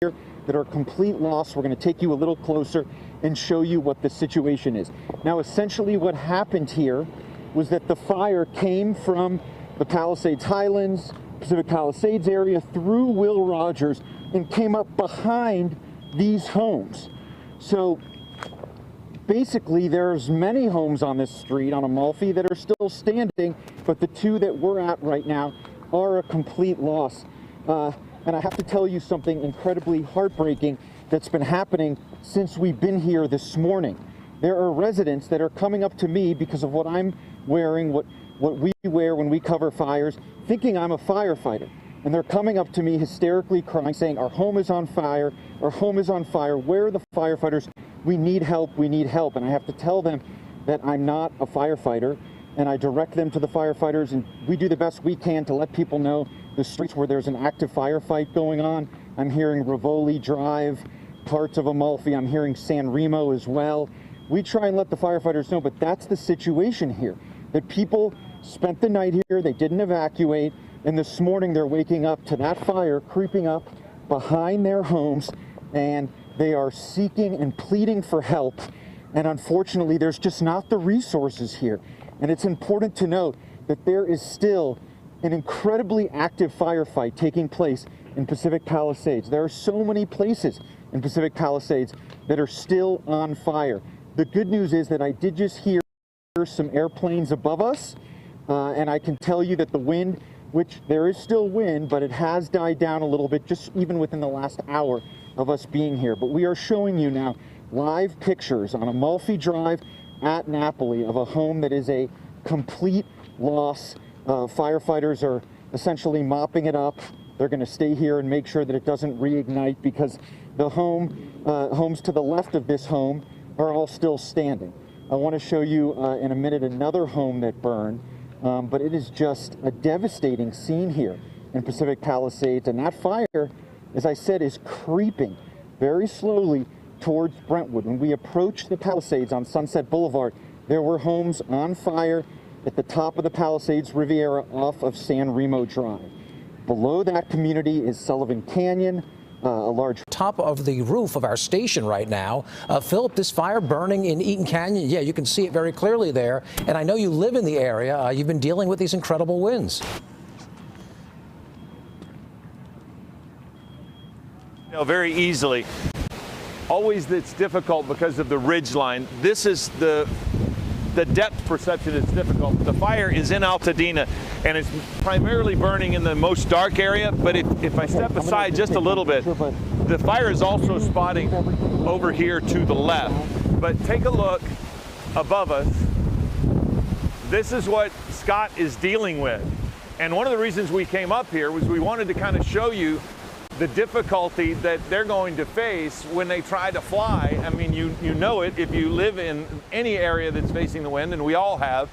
that are complete loss. We're going to take you a little closer and show you what the situation is. Now, essentially what happened here was that the fire came from the Palisades Highlands, Pacific Palisades area through Will Rogers and came up behind these homes. So basically there's many homes on this street on Amalfi that are still standing, but the two that we're at right now are a complete loss. And I have to tell you something incredibly heartbreaking that's been happening since we've been here this morning. There are residents that are coming up to me because of what I'm wearing, what we wear when we cover fires, thinking I'm a firefighter. And they're coming up to me hysterically crying, saying, our home is on fire, our home is on fire, where are the firefighters? We need help, we need help. And I have to tell them that I'm not a firefighter, and I direct them to the firefighters, and we do the best we can to let people know the streets where there's an active firefight going on. I'm hearing Rivoli Drive, parts of Amalfi, I'm hearing San Remo as well. We try and let the firefighters know, but that's the situation here, that people spent the night here, they didn't evacuate, and this morning they're waking up to that fire creeping up behind their homes, and they are seeking and pleading for help. And unfortunately, there's just not the resources here. And it's important to note that there is still an incredibly active firefight taking place in Pacific Palisades. There are so many places in Pacific Palisades that are still on fire. The good news is that I did just hear some airplanes above us, and I can tell you that the wind, which there is still wind, but it has died down a little bit just even within the last hour of us being here. But we are showing you now live pictures on Amalfi Drive at Napoli of a home that is a complete loss. Firefighters are essentially mopping it up. They're going to stay here and make sure that it doesn't reignite, because the homes to the left of this home are all still standing. I want to show you in a minute another home that burned, but it is just a devastating scene here in Pacific Palisades, and that fire, as I said, is creeping very slowly towards Brentwood. When we approached the Palisades on Sunset Boulevard, there were homes on fire at the top of the Palisades Riviera off of San Remo Drive. Below that community is Sullivan Canyon, a large top of the roof of our station right now. Philip, this fire burning in Eaton Canyon, yeah, you can see it very clearly there. And I know you live in the area. You've been dealing with these incredible winds. You know, very easily. Always it's difficult because of the ridge line. This is the depth perception is difficult. The fire is in Altadena, and it's primarily burning in the most dark area, but if I step aside just a little bit, the fire is also spotting over here to the left. But take a look above us. This is what Scott is dealing with. And one of the reasons we came up here was we wanted to kind of show you the difficulty that they're going to face when they try to fly. I mean, you know it if you live in any area that's facing the wind, and we all have.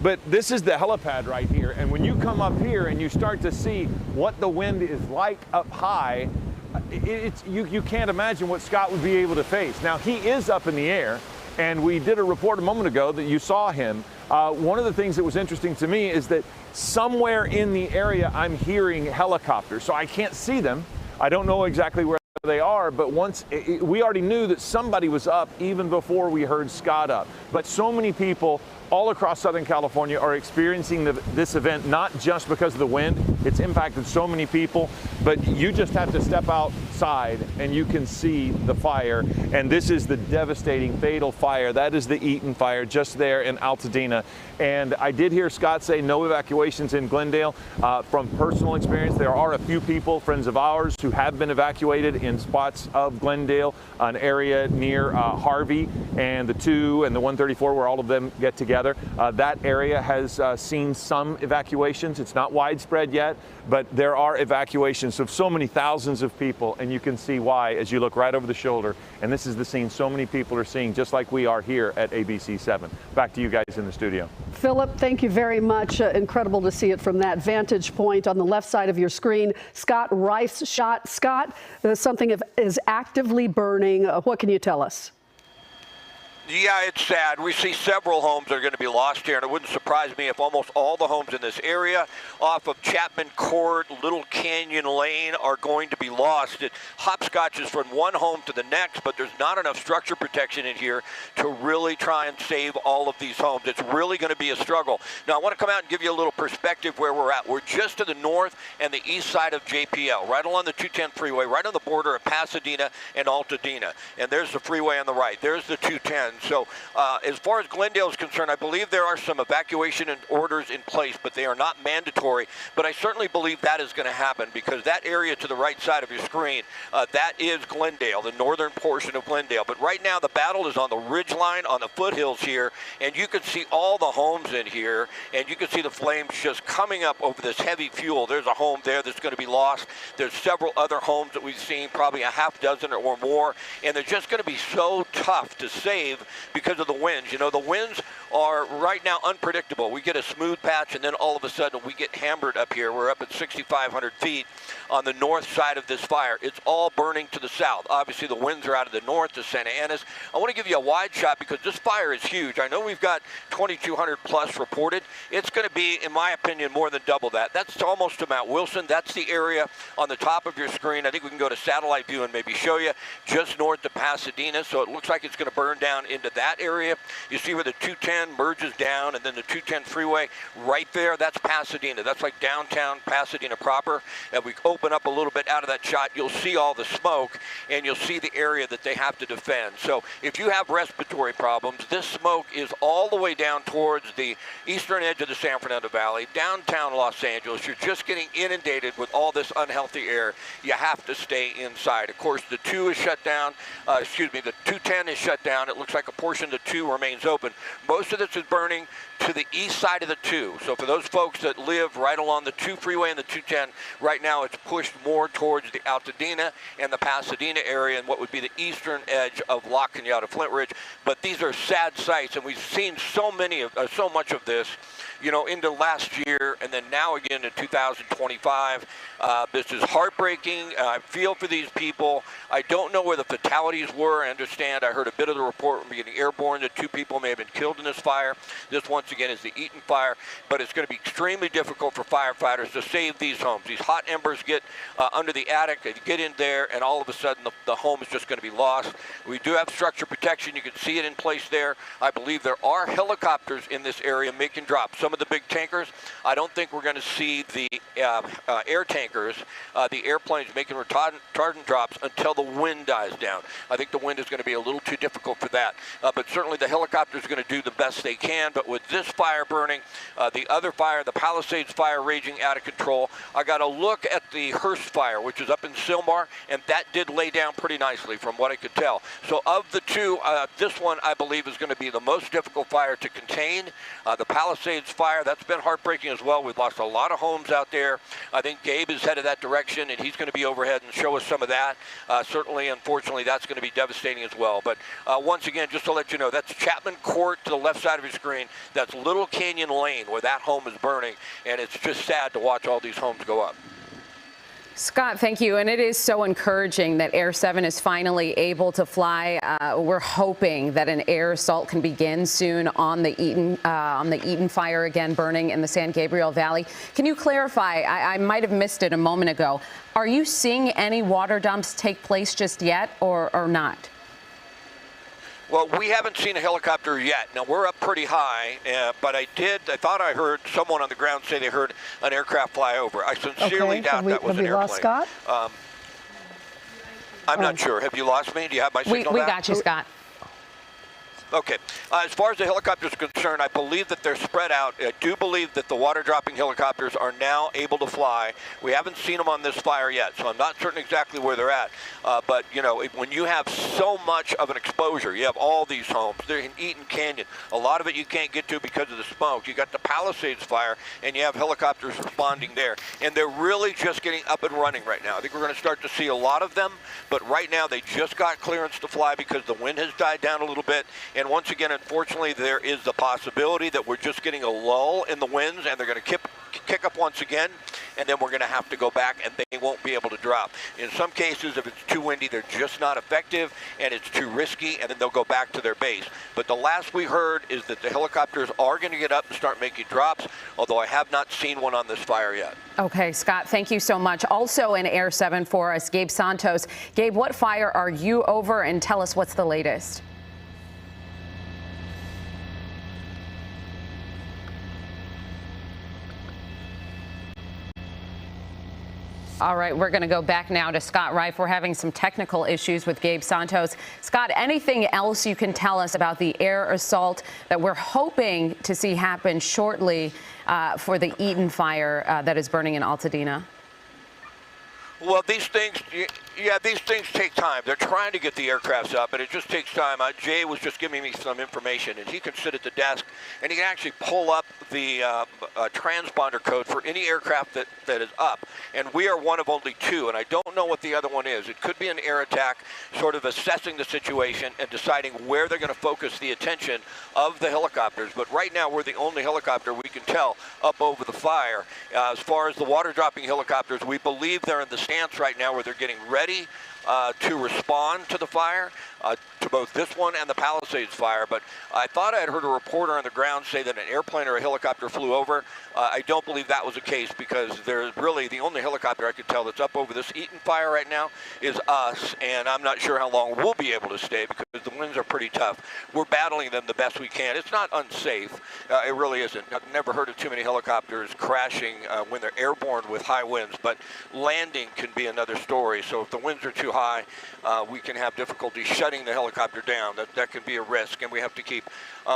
But this is the helipad right here, and when you come up here and you start to see what the wind is like up high, you can't imagine what Scott would be able to face. Now, he is up in the air, and we did a report a moment ago that you saw him. One of the things that was interesting to me is that somewhere in the area I'm hearing helicopters, so I can't see them. I don't know exactly where they are, but we already knew that somebody was up even before we heard Scott up. But so many people all across Southern California are experiencing this event, not just because of the wind. It's impacted so many people, but you just have to step outside and you can see the fire. And this is the devastating, fatal fire. That is the Eaton fire just there in Altadena. And I did hear Scott say no evacuations in Glendale. From personal experience, there are a few people, friends of ours, who have been evacuated in spots of Glendale, an area near Harvey and the 2 and the 134 where all of them get together. That area has seen some evacuations. It's not widespread yet, but there are evacuations of so many thousands of people, and you can see why as you look right over the shoulder. And this is the scene so many people are seeing, just like we are here at ABC 7. Back to you guys in the studio. Philip, thank you very much. Incredible to see it from that vantage point on the left side of your screen. Scott Rife's shot. Scott, something is actively burning. What can you tell us? Yeah, it's sad. We see several homes that are going to be lost here, and it wouldn't surprise me if almost all the homes in this area off of Chapman Court, Little Canyon Lane are going to be lost. It hopscotches from one home to the next, but there's not enough structure protection in here to really try and save all of these homes. It's really going to be a struggle. Now, I want to come out and give you a little perspective where we're at. We're just to the north and the east side of JPL, right along the 210 freeway, right on the border of Pasadena and Altadena. And there's the freeway on the right. There's the 210. So as far as Glendale is concerned, I believe there are some evacuation orders in place, but they are not mandatory. But I certainly believe that is going to happen because that area to the right side of your screen, that is Glendale, the northern portion of Glendale. But right now the battle is on the ridge line, on the foothills here, and you can see all the homes in here, and you can see the flames just coming up over this heavy fuel. There's a home there that's going to be lost. There's several other homes that we've seen, probably a half dozen or more, and they're just going to be so tough to save because of the winds. You know, the winds are right now unpredictable. We get a smooth patch and then all of a sudden we get hammered up here. We're up at 6,500 feet on the north side of this fire. It's all burning to the south. Obviously the winds are out of the north to Santa Ana's. I want to give you a wide shot because this fire is huge. I know we've got 2,200 plus reported. It's going to be, in my opinion, more than double that. That's almost to Mount Wilson. That's the area on the top of your screen. I think we can go to satellite view and maybe show you just north of Pasadena. So it looks like it's going to burn down into that area. You see where the 210 merges down and then the 210 freeway right there, that's Pasadena. That's like downtown Pasadena proper. And we open up a little bit out of that shot, you'll see all the smoke and you'll see the area that they have to defend. So if you have respiratory problems, this smoke is all the way down towards the eastern edge of the San Fernando Valley, downtown Los Angeles. You're just getting inundated with all this unhealthy air. You have to stay inside. Of course, the 2 is shut down. The 210 is shut down. It looks like a portion of the 2 remains open. Most of this is burning to the east side of the 2. So for those folks that live right along the 2 freeway and the 210, right now it's pushed more towards the Altadena and the Pasadena area and what would be the eastern edge of La Cañada, Flint Ridge. But these are sad sights, and we've seen so much of this, you know, into last year and then now again in 2025. This is heartbreaking. I feel for these people. I don't know where the fatalities were. I understand. I heard a bit of the report from getting airborne that 2 people may have been killed in this fire. This, once again, is the Eaton fire, but it's going to be extremely difficult for firefighters to save these homes. These hot embers get under the attic, they get in there, and all of a sudden the home is just going to be lost. We do have structure protection. You can see it in place there. I believe there are helicopters in this area making drops. Some of the big tankers, I don't think we're going to see the air tankers, the airplanes making retardant drops until the wind dies down. I think the wind is going to be a little too difficult for that. But certainly the helicopters are going to do the best they can. But with this fire burning, the other fire, the Palisades fire raging out of control, I got a look at the Hearst fire, which is up in Sylmar, and that did lay down pretty nicely from what I could tell. So of the 2, this one I believe is going to be the most difficult fire to contain. The Palisades fire, that's been heartbreaking as well. We've lost a lot of homes out there. I think Gabe is headed that direction, and he's going to be overhead and show us some of that. Certainly, unfortunately, that's going to be devastating as well. But once again, just to let you know, that's Chapman Court to the left side of your screen. That's Little Canyon Lane where that home is burning, and it's just sad to watch all these homes go up. Scott, thank you. And it is so encouraging that Air 7 is finally able to fly. We're hoping that an air assault can begin soon on the Eaton fire again burning in the San Gabriel Valley. Can you clarify? I might have missed it a moment ago. Are you seeing any water dumps take place just yet or not? Well, we haven't seen a helicopter yet. Now, we're up pretty high, but I thought I heard someone on the ground say they heard an aircraft fly over. I sincerely doubt that was an airplane. Have we lost Scott? I'm not sure. Have you lost me? Do you have my signal We back? got you, Scott. Okay. As far as the helicopters are concerned, I believe that they're spread out. I do believe that the water-dropping helicopters are now able to fly. We haven't seen them on this fire yet, so I'm not certain exactly where they're at. But, you know, when you have so much of an exposure, you have all these homes. They're in Eaton Canyon. A lot of it you can't get to because of the smoke. You got the Palisades fire, and you have helicopters responding there. And they're really just getting up and running right now. I think we're going to start to see a lot of them, but right now they just got clearance to fly because the wind has died down a little bit. And once again, unfortunately, there is the possibility that we're just getting a lull in the winds, and they're going to kick up once again, and then we're going to have to go back, and they won't be able to drop. In some cases, if it's too windy, they're just not effective, and it's too risky, and then they'll go back to their base. But the last we heard is that the helicopters are going to get up and start making drops, although I have not seen one on this fire yet. Okay, Scott, thank you so much. Also in Air 7 for us, Gabe Santos. Gabe, what fire are you over, and tell us what's the latest? All right, we're going to go back now to Scott Reif. We're having some technical issues with Gabe Santos. Scott, anything else you can tell us about the air assault that we're hoping to see happen shortly for the Eaton fire that is burning in Altadena? Well, these things take time. They're trying to get the aircrafts up, but it just takes time. Jay was just giving me some information, and he can sit at the desk, and he can actually pull up the transponder code for any aircraft that is up. And we are one of only two, and I don't know what the other one is. It could be an air attack, sort of assessing the situation and deciding where they're going to focus the attention of the helicopters. But right now, we're the only helicopter we can tell up over the fire. As far as the water-dropping helicopters, we believe they're in the stance right now where they're getting ready to respond to the fire, to both this one and the Palisades fire. But I thought I had heard a reporter on the ground say that an airplane or a helicopter flew over. I don't believe that was the case, because there's really the only helicopter I could tell that's up over this Eaton fire right now is us, and I'm not sure how long we'll be able to stay because the winds are pretty tough. We're battling them the best we can. It's not unsafe. It really isn't. I've never heard of too many helicopters crashing when they're airborne with high winds, but landing can be another story. So if the winds are too high, we can have difficulty shutting the helicopter down. That can be a risk, and we have to keep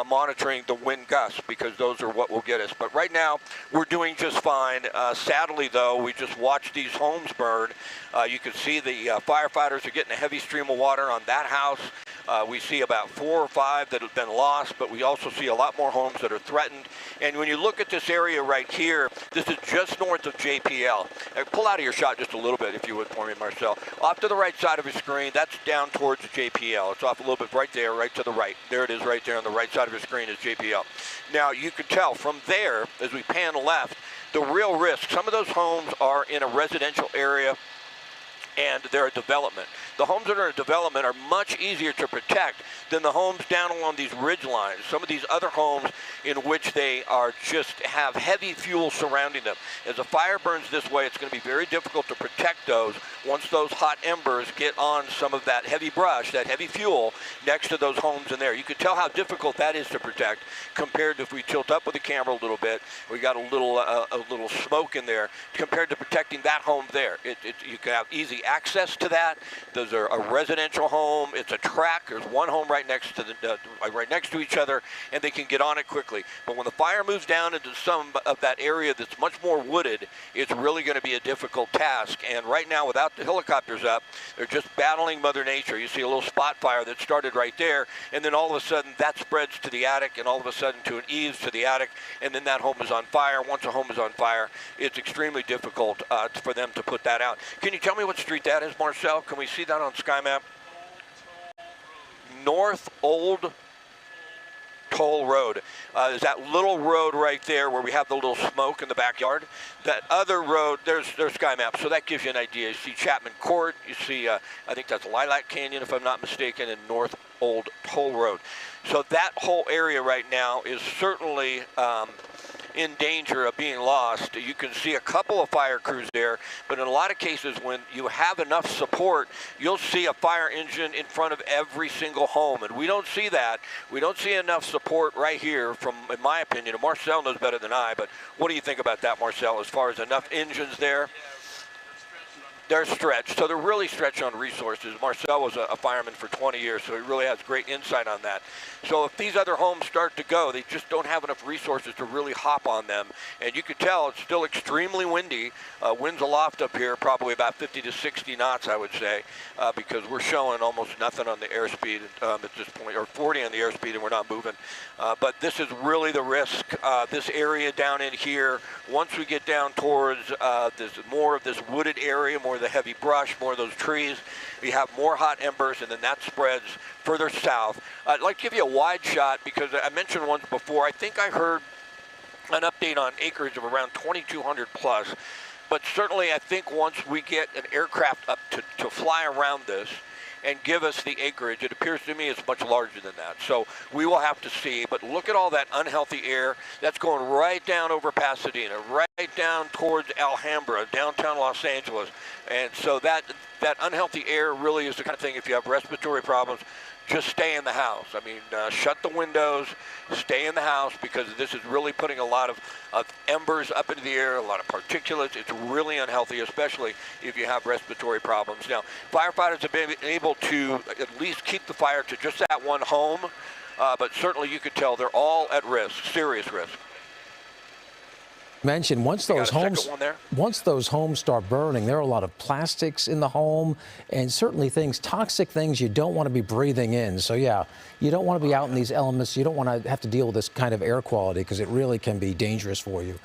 monitoring the wind gusts, because those are what will get us. But right now, we're doing just fine. Sadly, though, we just watched these homes burn. You can see the firefighters are getting a heavy stream of water on that house. We see about 4 or 5 that have been lost, but we also see a lot more homes that are threatened. And when you look at this area right here, this is just north of JPL. Pull out of your shot just a little bit, if you would, for me, Marcel. Off to the right side of your screen, that's down towards JPL. It's off a little bit right there, right to the right. There it is right there on the right side of your screen is JPL. Now, you can tell from there, as we pan left, the real risk. Some of those homes are in a residential area, and they're a development. The homes that are in development are much easier to protect than the homes down along these ridge lines. Some of these other homes in which they are just have heavy fuel surrounding them. As a fire burns this way, it's going to be very difficult to protect those once those hot embers get on some of that heavy brush, that heavy fuel next to those homes in there. You can tell how difficult that is to protect compared to if we tilt up with the camera a little bit. We got a little smoke in there compared to protecting that home there. You can have easy access to that. Those are a residential home. It's a track. There's one home right next to right next to each other, and they can get on it quickly. But when the fire moves down into some of that area that's much more wooded, it's really going to be a difficult task. And right now, without the helicopters up, they're just battling Mother Nature. You see a little spot fire that started right there, and then all of a sudden that spreads to the attic, and all of a sudden to an eaves to the attic, and then that home is on fire. Once a home is on fire, it's extremely difficult for them to put that out. Can you tell me what street that is, Marcel? Can we see that on Sky Map? North Old Toll Road. Is that little road right there where we have the little smoke in the backyard? That other road, there's Sky Map, so that gives you an idea. You see Chapman Court, you see, I think that's Lilac Canyon, if I'm not mistaken, and North Old Toll Road. So that whole area right now is certainly in danger of being lost. You can see a couple of fire crews there, but in a lot of cases when you have enough support, you'll see a fire engine in front of every single home, and we don't see that. We don't see enough support right here from, in my opinion, and Marcel knows better than I, but what do you think about that, Marcel, as far as enough engines there? They're stretched, so they're really stretched on resources. Marcel was a fireman for 20 years, so he really has great insight on that. So if these other homes start to go, they just don't have enough resources to really hop on them. And you can tell it's still extremely windy. Winds aloft up here, probably about 50 to 60 knots, I would say, because we're showing almost nothing on the airspeed at this point, or 40 on the airspeed, and we're not moving. But this is really the risk. This area down in here, once we get down towards more of this wooded area, more of the heavy brush, more of those trees, we have more hot embers, and then that spreads further south. I'd like to give you a wide shot because I mentioned once before, I think I heard an update on acreage of around 2,200 plus. But certainly I think once we get an aircraft up to fly around this and give us the acreage, it appears to me it's much larger than that. So we will have to see, but look at all that unhealthy air that's going right down over Pasadena, right down towards Alhambra, downtown Los Angeles. And so that unhealthy air really is the kind of thing, if you have respiratory problems, just stay in the house. I mean, shut the windows, stay in the house, because this is really putting a lot of embers up into the air, a lot of particulates. It's really unhealthy, especially if you have respiratory problems. Now, firefighters have been able to at least keep the fire to just that one home, but certainly you could tell they're all at risk, serious risk. Mentioned once those homes start burning, there are a lot of plastics in the home and certainly toxic things you don't want to be breathing in. So yeah, you don't want to be out in these elements. You don't want to have to deal with this kind of air quality because it really can be dangerous for you.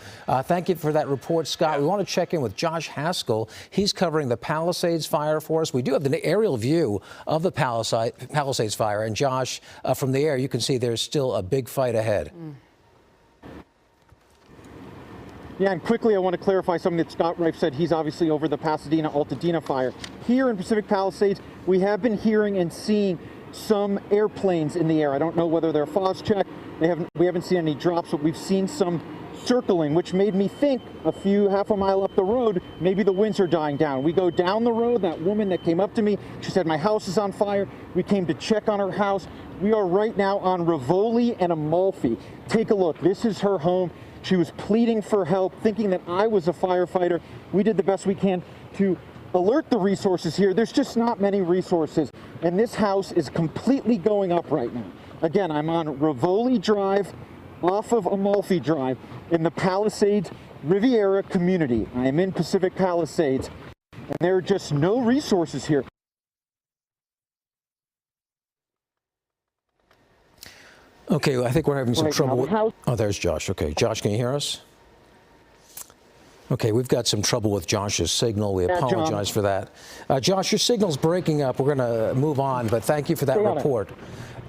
Thank you for that report, Scott. We want to check in with Josh Haskell. He's covering the Palisades fire for us. We do have the aerial view of the Palisades fire, and Josh, from the air you can see there's still a big fight ahead. Yeah, and quickly I want to clarify something that Scott Reif said. He's obviously over the Pasadena-Altadena fire. Here in Pacific Palisades, we have been hearing and seeing some airplanes in the air. I don't know whether they're FOS-checked. We haven't seen any drops, but we've seen some circling, which made me think half a mile up the road, maybe the winds are dying down. We go down the road, that woman that came up to me, she said, my house is on fire. We came to check on her house. We are right now on Rivoli and Amalfi. Take a look. This is her home. She was pleading for help, thinking that I was a firefighter. We did the best we can to alert the resources here. There's just not many resources, and this house is completely going up right now. Again, I'm on Rivoli Drive, off of Amalfi Drive, in the Palisades Riviera community. I am in Pacific Palisades, and there are just no resources here. Okay, well, I think we're having some trouble. Oh, there's Josh. Okay, Josh, can you hear us? Okay, we've got some trouble with Josh's signal. We apologize for that. Josh, your signal's breaking up. We're going to move on, but thank you for that report.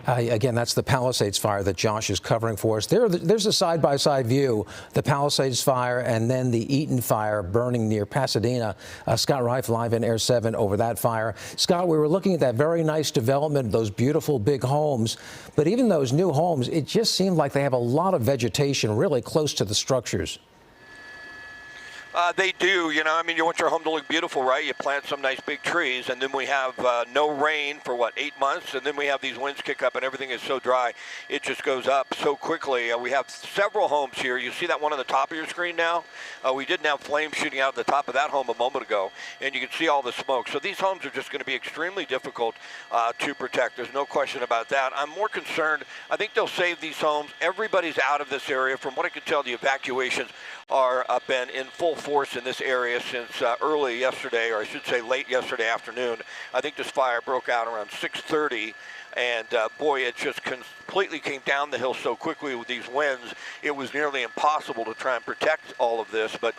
Again, that's the Palisades fire that Josh is covering for us. There's a side-by-side view, the Palisades fire and then the Eaton fire burning near Pasadena. Scott Reif live in Air 7 over that fire. Scott, we were looking at that very nice development, those beautiful big homes, but even those new homes, it just seemed like they have a lot of vegetation really close to the structures. They do, you know, I mean, you want your home to look beautiful, right? You plant some nice big trees, and then we have no rain for, 8 months, and then we have these winds kick up, and everything is so dry, it just goes up so quickly. We have several homes here. You see that one on the top of your screen now? We didn't have flames shooting out the top of that home a moment ago, and you can see all the smoke. So these homes are just going to be extremely difficult to protect. There's no question about that. I'm more concerned. I think they'll save these homes. Everybody's out of this area. From what I can tell, the evacuations are been in full force in this area since early yesterday, or I should say late yesterday afternoon. I think this fire broke out around 6:30, and boy, it just completely came down the hill so quickly with these winds. It was nearly impossible to try and protect all of this. But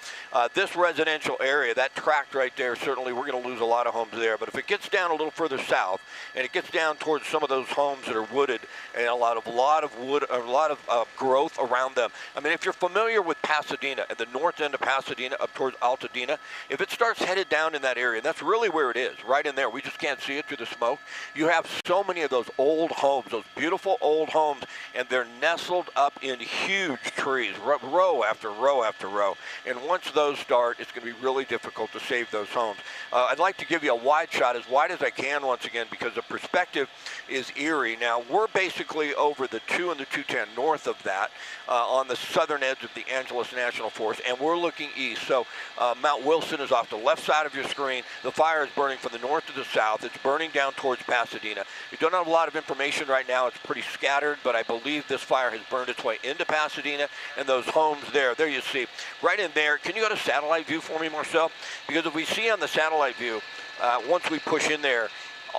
this residential area, that tract right there, certainly we're going to lose a lot of homes there. But if it gets down a little further south and it gets down towards some of those homes that are wooded and a lot of wood, a lot of growth around them. I mean, if you're familiar with Pasadena and the north end of Pasadena up towards Altadena, if it starts headed down in that area, that's really where it is, right in there. We just can't see it through the smoke. You have so many of those old homes, those beautiful old homes, and they're nestled up in huge trees, row after row after row. And once those start, it's going to be really difficult to save those homes. I'd like to give you a wide shot, as wide as I can once again, because the perspective is eerie. Now, we're basically over the 2 and the 210 north of that on the southern edge of the Angeles National Forest, and we're looking east. So Mount Wilson is off the left side of your screen. The fire is burning from the north to the south. It's burning down towards Pasadena. We don't have a lot of information right now. It's pretty scattered, but I believe this fire has burned its way into Pasadena, and those homes there you see, right in there. Can you go to satellite view for me, Marcel? Because if we see on the satellite view, once we push in there,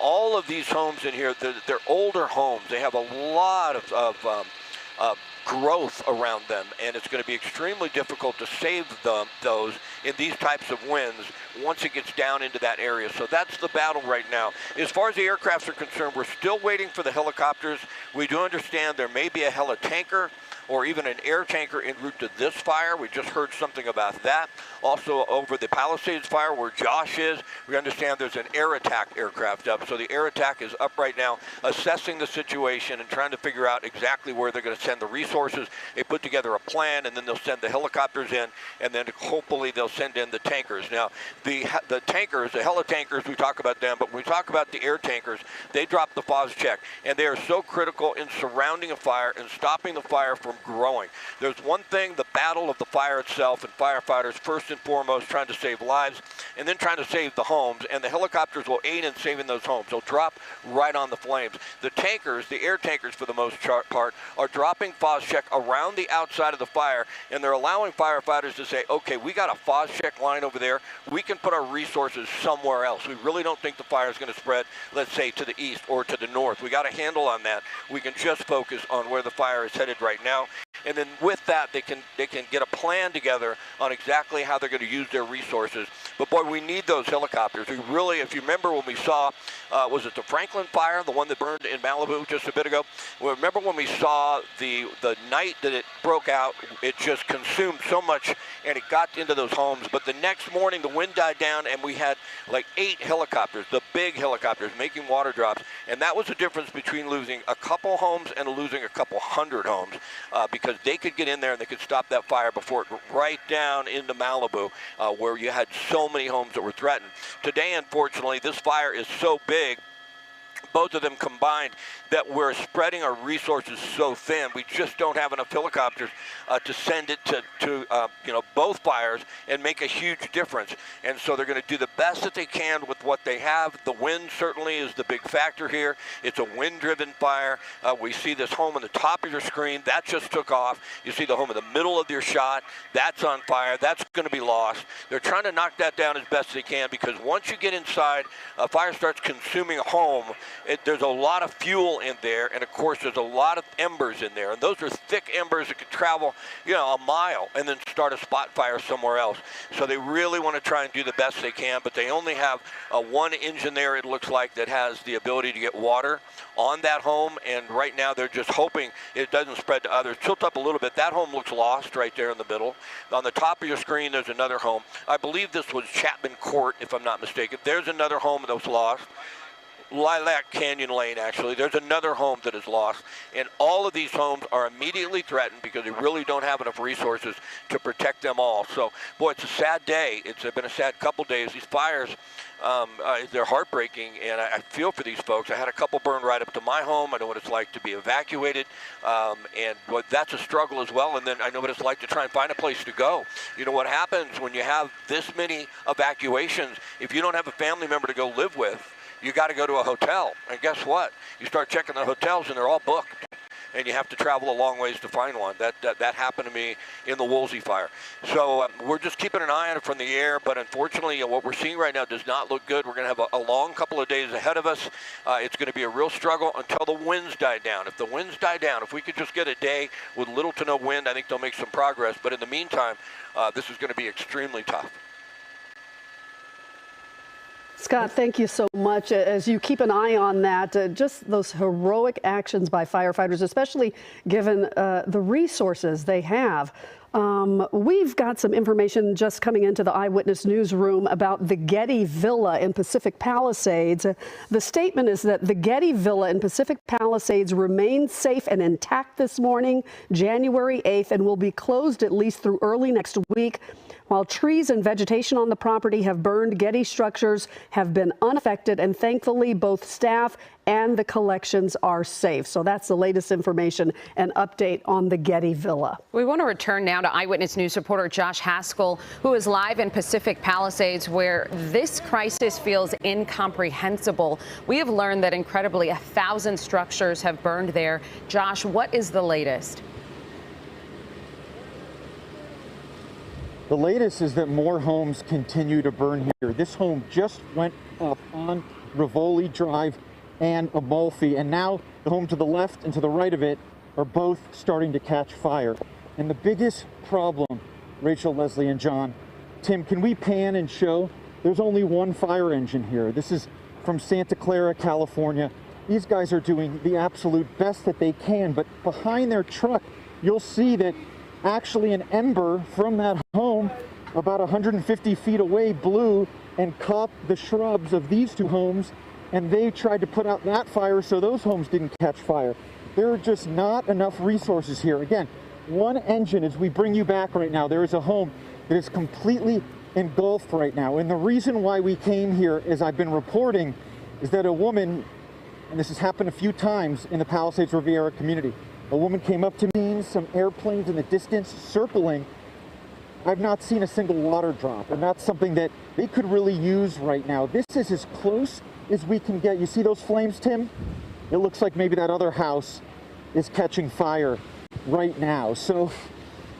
all of these homes in here, they're older homes. They have a lot of growth around them, and it's going to be extremely difficult to save those in these types of winds once it gets down into that area. So that's the battle right now. As far as the aircrafts are concerned, we're still waiting for the helicopters. We do understand there may be a helitanker or even an air tanker en route to this fire. We just heard something about that. Also over the Palisades fire where Josh is, we understand there's an air attack aircraft up. So the air attack is up right now, assessing the situation and trying to figure out exactly where they're going to send the resources. They put together a plan, and then they'll send the helicopters in, and then hopefully they'll send in the tankers. Now, the tankers, the heli-tankers, we talk about them, but when we talk about the air tankers, they drop the FOS check, and they are so critical in surrounding a fire and stopping the fire from growing. There's one thing, the battle of the fire itself, and firefighters first and foremost trying to save lives, and then trying to save the homes, and the helicopters will aid in saving those homes. They'll drop right on the flames. The tankers, the air tankers for the most part, are dropping FOS check around the outside of the fire, and they're allowing firefighters to say, okay, we got a FOS check line over there. We can put our resources somewhere else. We really don't think the fire is going to spread, let's say, to the east or to the north. We got a handle on that. We can just focus on where the fire is headed right now. And then with that, they can get a plan together on exactly how they're going to use their resources. But boy, we need those helicopters. We really, if you remember when we saw, was it the Franklin fire, the one that burned in Malibu just a bit ago? Well, remember when we saw the night that it broke out, it just consumed so much and it got into those homes. But the next morning, the wind died down and we had like 8 helicopters, the big helicopters, making water drops. And that was the difference between losing a couple homes and losing a couple hundred homes, because they could get in there and they could stop that fire before it went right down into Malibu, where you had so many homes that were threatened. Today, unfortunately, this fire is so big, both of them combined, that we're spreading our resources so thin. We just don't have enough helicopters to send it to both fires and make a huge difference. And so they're going to do the best that they can with what they have. The wind certainly is the big factor here. It's a wind-driven fire. We see this home on the top of your screen. That just took off. You see the home in the middle of your shot. That's on fire. That's going to be lost. They're trying to knock that down as best they can, because once you get inside, a fire starts consuming a home. There's a lot of fuel in there, and of course there's a lot of embers in there, and those are thick embers that could travel a mile and then start a spot fire somewhere else. So they really want to try and do the best they can, but they only have one engine there, it looks like, that has the ability to get water on that home, and right now they're just hoping it doesn't spread to others. Tilt up a little bit. That home looks lost right there in the middle. On the top of your screen, there's another home. I believe this was Chapman Court, if I'm not mistaken. There's another home that was lost. Lilac Canyon Lane, actually. There's another home that is lost. And all of these homes are immediately threatened because they really don't have enough resources to protect them all. So, boy, it's a sad day. It's been a sad couple days. These fires, they're heartbreaking, and I feel for these folks. I had a couple burn right up to my home. I know what it's like to be evacuated, and boy, that's a struggle as well. And then I know what it's like to try and find a place to go. You know what happens when you have this many evacuations? If you don't have a family member to go live with, you got to go to a hotel, and guess what? You start checking the hotels, and they're all booked, and you have to travel a long ways to find one. That happened to me in the Woolsey fire. So we're just keeping an eye on it from the air, but unfortunately, what we're seeing right now does not look good. We're going to have a long couple of days ahead of us. It's going to be a real struggle until the winds die down. If the winds die down, if we could just get a day with little to no wind, I think they'll make some progress. But in the meantime, this is going to be extremely tough. Scott, thank you so much. As you keep an eye on that, just those heroic actions by firefighters, especially given the resources they have. We've got some information just coming into the Eyewitness newsroom about the Getty Villa in Pacific Palisades. The statement is that the Getty Villa in Pacific Palisades remains safe and intact this morning, January 8th, and will be closed at least through early next week. While trees and vegetation on the property have burned, Getty structures have been unaffected, and thankfully both staff and the collections are safe. So that's the latest information and update on the Getty Villa. We want to return now to Eyewitness News reporter Josh Haskell, who is live in Pacific Palisades, where this crisis feels incomprehensible. We have learned that incredibly 1,000 structures have burned there. Josh, what is the latest? The latest is that more homes continue to burn here. This home just went up on Rivoli Drive and Amalfi, and now the home to the left and to the right of it are both starting to catch fire. And the biggest problem, Rachel, Leslie, and John, Tim, can we pan and show? There's only one fire engine here. This is from Santa Clara, California. These guys are doing the absolute best that they can, but behind their truck, you'll see that actually an ember from that home about 150 feet away blew and caught the shrubs of these two homes, and they tried to put out that fire so those homes didn't catch fire. There are just not enough resources here. Again, one engine as we bring you back right now. There is a home that is completely engulfed right now. And the reason why we came here, as I've been reporting, is that a woman, and this has happened a few times in the Palisades Riviera community, a woman came up to me, some airplanes in the distance circling. I've not seen a single water drop, and that's something that they could really use right now. This is as close as we can get. You see those flames, Tim? It looks like maybe that other house is catching fire right now. So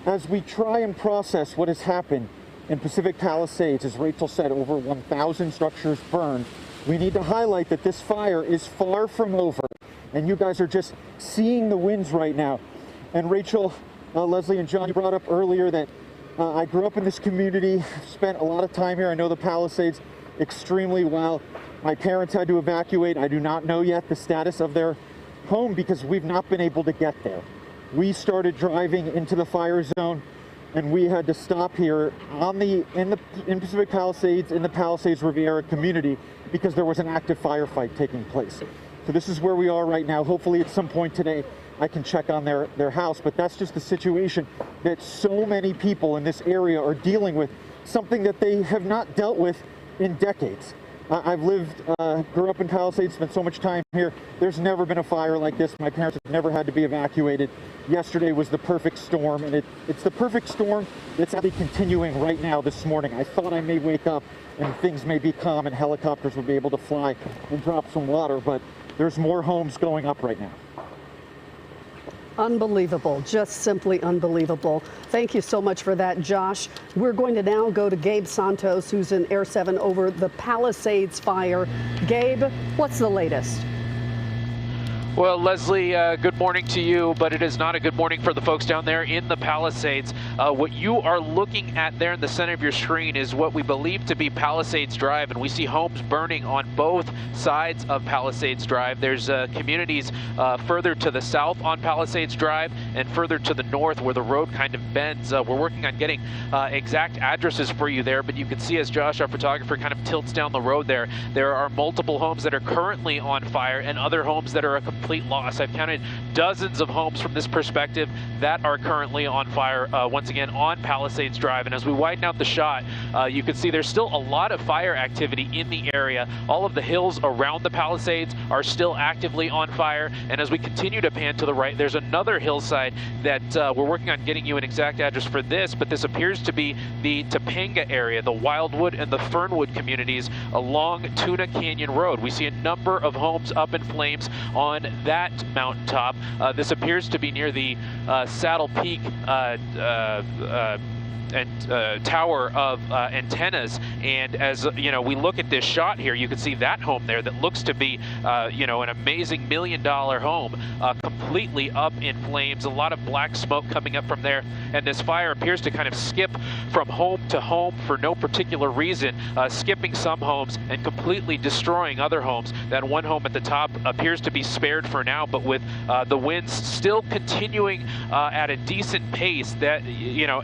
as we try and process what has happened in Pacific Palisades, as Rachel said, over 1,000 structures burned, we need to highlight that this fire is far from over. And you guys are just seeing the winds right now. And Rachel, Leslie, and John, you brought up earlier that I grew up in this community, spent a lot of time here. I know the Palisades extremely well. My parents had to evacuate. I do not know yet the status of their home because we've not been able to get there. We started driving into the fire zone, and we had to stop here in Pacific Palisades, in the Palisades Riviera community, because there was an active firefight taking place. So this is where we are right now. Hopefully at some point today I can check on their house, but that's just the situation that so many people in this area are dealing with, something that they have not dealt with in decades. I've grew up in Palisades, spent so much time here. There's never been a fire like this. My parents have never had to be evacuated. Yesterday was the perfect storm, and it's the perfect storm that's actually continuing right now this morning. I thought I may wake up and things may be calm and helicopters will be able to fly and drop some water, but there's more homes going up right now. Unbelievable, just simply unbelievable. Thank you so much for that, Josh. We're going to now go to Gabe Santos, who's in Air 7 over the Palisades fire. Gabe, what's the latest? Well, Leslie, good morning to you, but it is not a good morning for the folks down there in the Palisades. What you are looking at there in the center of your screen is what we believe to be Palisades Drive, and we see homes burning on both sides of Palisades Drive. There's communities further to the south on Palisades Drive and further to the north where the road kind of bends. We're working on getting exact addresses for you there, but you can see as Josh, our photographer, kind of tilts down the road there, there are multiple homes that are currently on fire and other homes that are a complete loss. I've counted dozens of homes from this perspective that are currently on fire, once again on Palisades Drive. And as we widen out the shot, you can see there's still a lot of fire activity in the area. All of the hills around the Palisades are still actively on fire. And as we continue to pan to the right, there's another hillside that we're working on getting you an exact address for this, but this appears to be the Topanga area, the Wildwood and the Fernwood communities along Tuna Canyon Road. We see a number of homes up in flames on that mountaintop. This appears to be near the Saddle Peak tower of antennas, and as you know, we look at this shot here, you can see that home there that looks to be you know, an amazing $1 million home completely up in flames, a lot of black smoke coming up from there, and this fire appears to kind of skip from home to home for no particular reason, skipping some homes and completely destroying other homes. That one home at the top appears to be spared for now, but with the winds still continuing at a decent pace, that, you know,